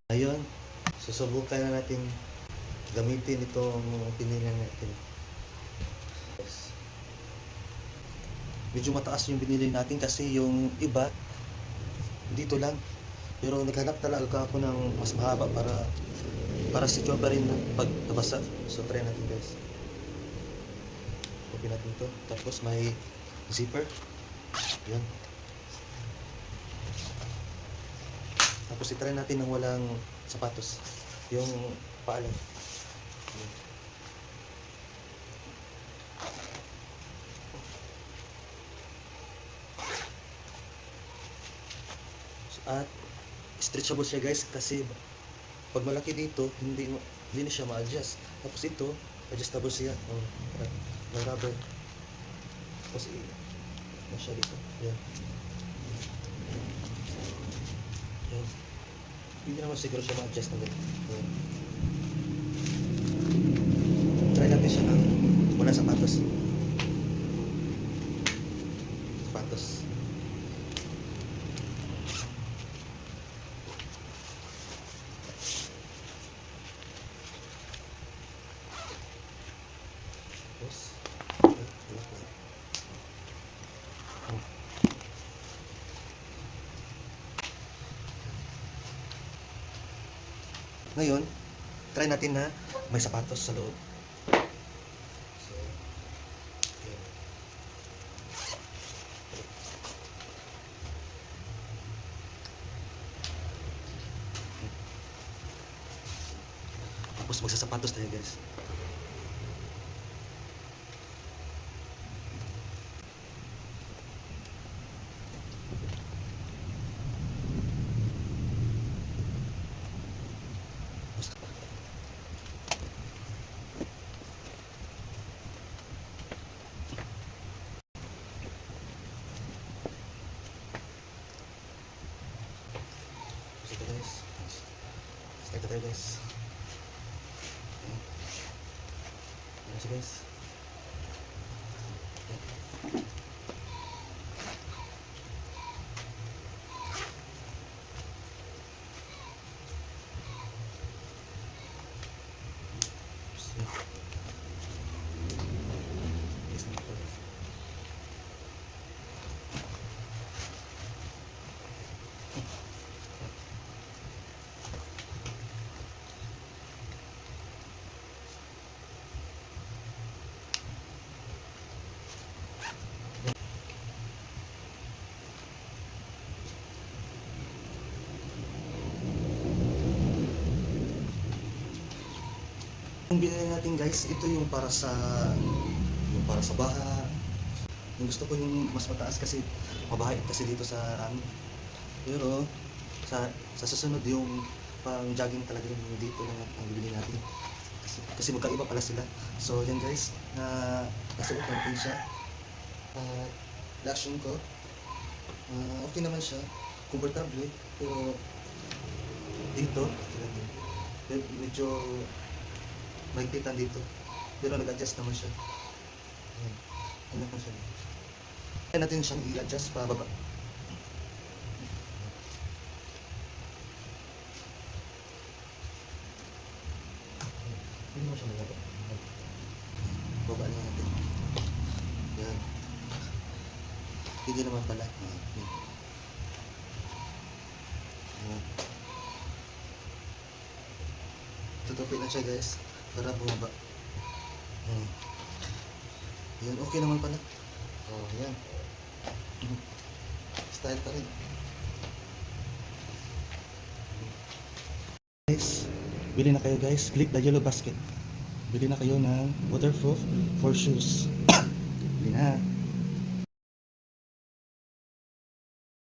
Ngayon, susubukan na natin gamitin itong pinili natin. Yes. Medyo mataas yung binili natin kasi yung iba dito lang. Pero naghanap talaga ako ng mas mahaba para secure pa rin pag nabasa. So try natin guys. Open natin to. Tapos may zipper. Yan. Tapos itry natin ng walang sapatos. Yung paalam. At stretchable siya guys kasi pag malaki dito hindi na siya ma-adjust. Tapos ito adjustable siya. May rubber. Tapos siya dito. Yan. Yan. Hindi naman siguro siya ma-adjust na ganito. Yan. Try natin siya ng wala sapatos. Sapatos. Ngayon, try natin na may sapatos sa loob. So, okay. Tapos magsasapatos tayo guys. Start tayo guys. Ayan siya guys. Yung binili natin guys, ito yung para sa baha. Yung gusto ko yung mas mataas kasi mabahay kasi dito sa amin. Pero sa susunod yung pang jogging talaga yung dito lang ang bibili natin. Kasi magkaiba pala sila. So yan guys, nasuot natin siya. Reaction ko, okay naman siya, comfortable, pero dito medyo mahigpitan dito, pero nag-adjust naman siya. Ayan, ano pa siya. Kaya natin siyang i-adjust pa baba. Hindi mo siya magagawa. Baba lang natin. Yan. Hindi naman pala. Yan. Tutupin na siya guys para bumaba. Yan, okay naman pala. Oh, yan. Style pa rin. Guys, bili na kayo guys. Click the yellow basket. Bili na kayo ng waterproof for shoes. Bili na.